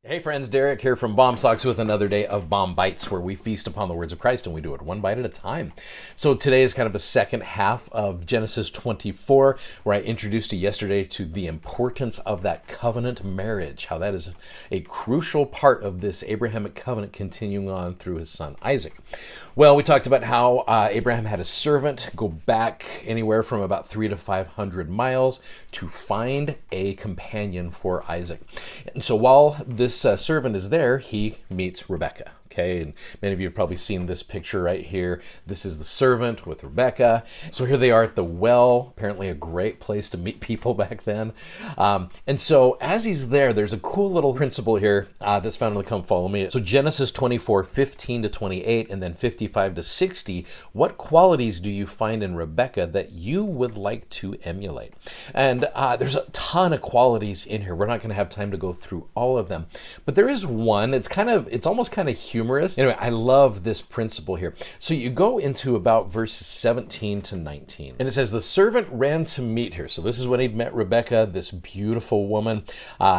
Hey friends, Derek here from Bomb Socks with another day of Bomb Bites, where we feast upon the words of Christ and we do it one bite at a time. So today is kind of a second half of Genesis 24, where I introduced you yesterday to the importance of that covenant marriage, how that is a crucial part of this Abrahamic covenant continuing on through his son Isaac. Well, we talked about how Abraham had a servant go back anywhere from about 300 to 500 miles to find a companion for Isaac. And so while this servant is there, he meets Rebekah. Okay, and many of you have probably seen this picture right here. This is the servant with Rebekah. So here they are at the well, apparently a great place to meet people back then. And so as he's there, there's a cool little principle here that's found in the Come Follow Me. So Genesis 24, 15 to 28, and then 55 to 60, what qualities do you find in Rebekah that you would like to emulate? And there's a ton of qualities in here. We're not going to have time to go through all of them, but there is one. It's almost kind of humorous. Anyway, I love this principle here. So you go into about verses 17 to 19, and it says, the servant ran to meet her. So this is when he'd met Rebekah, this beautiful woman.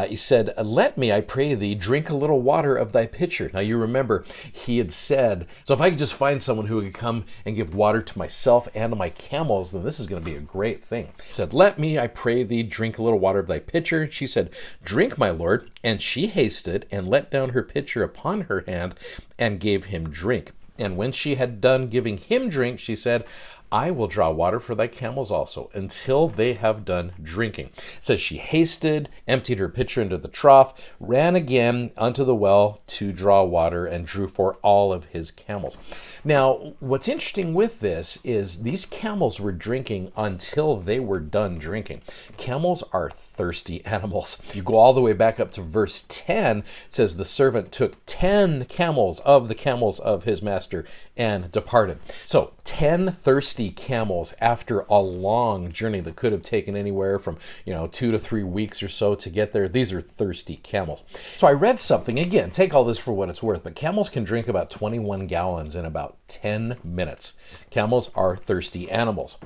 He said, let me, I pray thee, drink a little water of thy pitcher. Now you remember, he had said, so if I could just find someone who could come and give water to myself and to my camels, then this is going to be a great thing. He said, let me, I pray thee, drink a little water of thy pitcher. She said, drink, my lord. And she hasted and let down her pitcher upon her hand and gave him drink. And when she had done giving him drink, she said, I will draw water for thy camels also, until they have done drinking. It says she hasted, emptied her pitcher into the trough, ran again unto the well to draw water, and drew for all of his camels. Now, what's interesting with this is these camels were drinking until they were done drinking. Camels are thirsty animals. You go all the way back up to verse 10, it says the servant took 10 camels of the camels of his master and departed. So 10 thirsty camels after a long journey that could have taken anywhere from 2 to 3 weeks or so to get there. These are thirsty camels. So I read something, again, take all this for what it's worth, but camels can drink about 21 gallons in about 10 minutes. Camels are thirsty animals.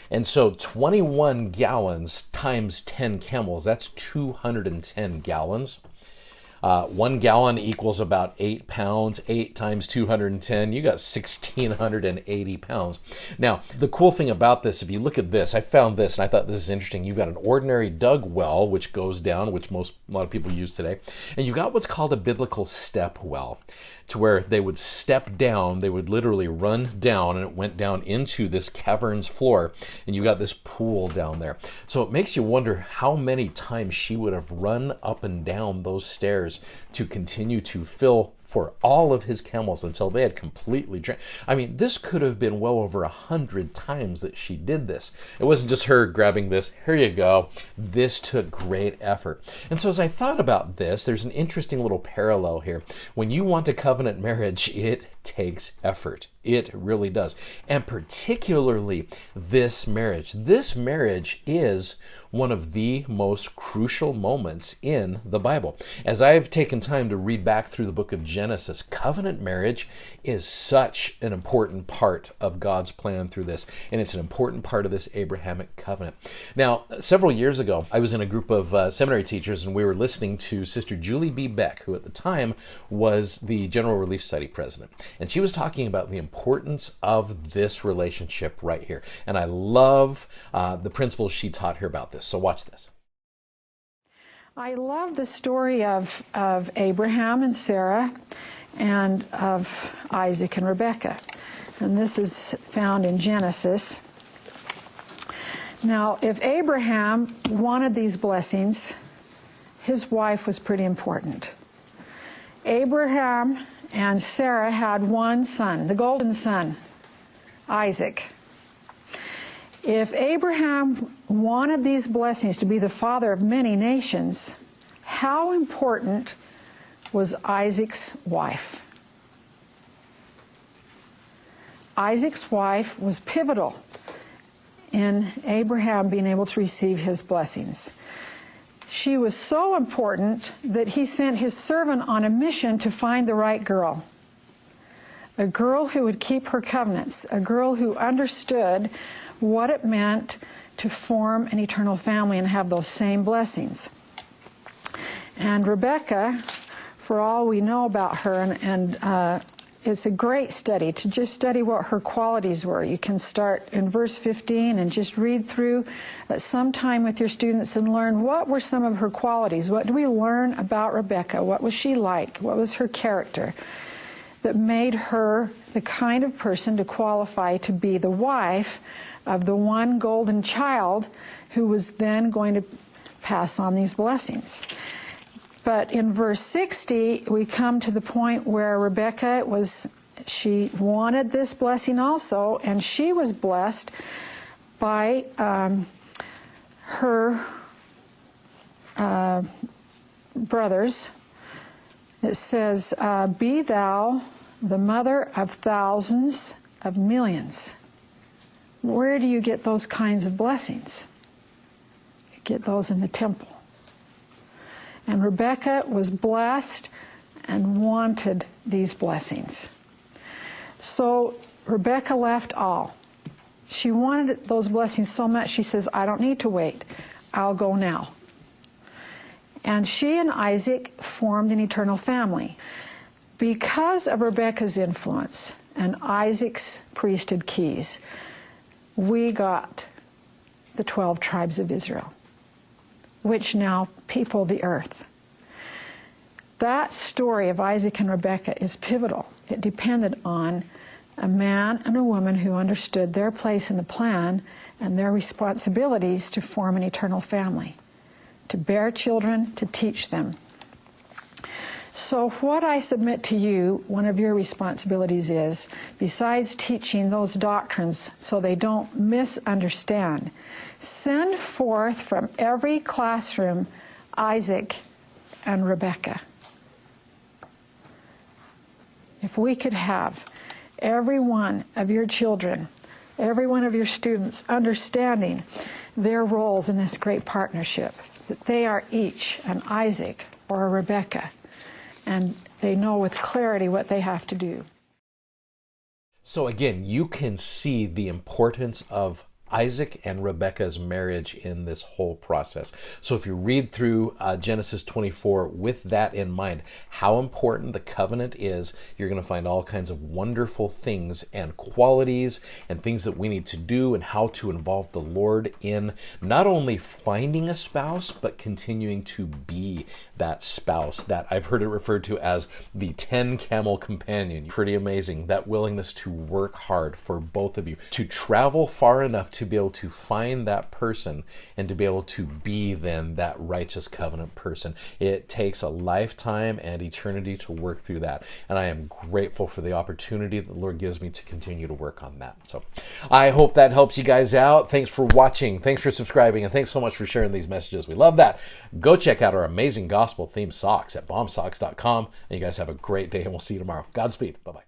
And so 21 gallons times 10 camels, that's 210 gallons. 1 gallon equals about 8 pounds. 8 times 210, you got 1,680 pounds. Now, the cool thing about this, if you look at this, I found this and I thought this is interesting. You've got an ordinary dug well, which goes down, which a lot of people use today. And you've got what's called a biblical step well, to where they would step down, they would literally run down, and it went down into this cavern's floor, and you got this pool down there. So it makes you wonder how many times she would have run up and down those stairs to continue to fill for all of his camels until they had completely drank. I mean, this could have been well over 100 times that she did this. It wasn't just her grabbing this, here you go. This took great effort. And so as I thought about this, there's an interesting little parallel here. When you want a covenant marriage, it takes effort. It really does. And particularly this marriage. This marriage is one of the most crucial moments in the Bible. As I've taken time to read back through the book of Genesis, covenant marriage is such an important part of God's plan through this, and it's an important part of this Abrahamic covenant. Now, several years ago, I was in a group of seminary teachers, and we were listening to Sister Julie B. Beck, who at the time was the General Relief Society president, and she was talking about the importance of this relationship right here. And I love the principles she taught here about this. So watch this. I love the story of Abraham and Sarah and of Isaac and Rebekah. And this is found in Genesis. Now, if Abraham wanted these blessings, his wife was pretty important. Abraham and Sarah had one son, the golden son, Isaac. If Abraham wanted these blessings to be the father of many nations, how important was Isaac's wife? Isaac's wife was pivotal in Abraham being able to receive his blessings. She was so important that he sent his servant on a mission to find the right girl. A girl who would keep her covenants, a girl who understood what it meant to form an eternal family and have those same blessings. And Rebekah for all we know about her, and it's a great study to just study what her qualities were. You can start in verse 15 and just read through at some time with your students and learn what were some of her qualities. What do we learn about Rebekah? What was she like? What was her character that made her the kind of person to qualify to be the wife of the one golden child who was then going to pass on these blessings? But in verse 60, we come to the point where Rebekah she wanted this blessing also, and she was blessed by her brothers. It says, be thou the mother of thousands of millions. Where do you get those kinds of blessings? You get those in the temple. And Rebekah was blessed and wanted these blessings. So Rebekah left all. She wanted those blessings so much, she says, I don't need to wait. I'll go now. And she and Isaac formed an eternal family. Because of Rebekah's influence and Isaac's priesthood keys, we got the 12 tribes of Israel, which now people the earth. That story of Isaac and Rebekah is pivotal. It depended on a man and a woman who understood their place in the plan and their responsibilities to form an eternal family, to bear children, to teach them. So what I submit to you, one of your responsibilities is, besides teaching those doctrines so they don't misunderstand, send forth from every classroom Isaac and Rebekah. If we could have every one of your children, every one of your students understanding their roles in this great partnership, that they are each an Isaac or a Rebekah, and they know with clarity what they have to do. So again, you can see the importance of Isaac and Rebekah's marriage in this whole process. So if you read through Genesis 24 with that in mind, how important the covenant is, you're going to find all kinds of wonderful things and qualities and things that we need to do and how to involve the Lord in not only finding a spouse, but continuing to be that spouse. That I've heard it referred to as the 10 camel companion. Pretty amazing, that willingness to work hard for both of you, to travel far enough to be able to find that person and to be able to be then that righteous covenant person. It takes a lifetime and eternity to work through that. And I am grateful for the opportunity that the Lord gives me to continue to work on that. So I hope that helps you guys out. Thanks for watching. Thanks for subscribing. And thanks so much for sharing these messages. We love that. Go check out our amazing gospel themed socks at bombsocks.com. And you guys have a great day and we'll see you tomorrow. Godspeed. Bye-bye.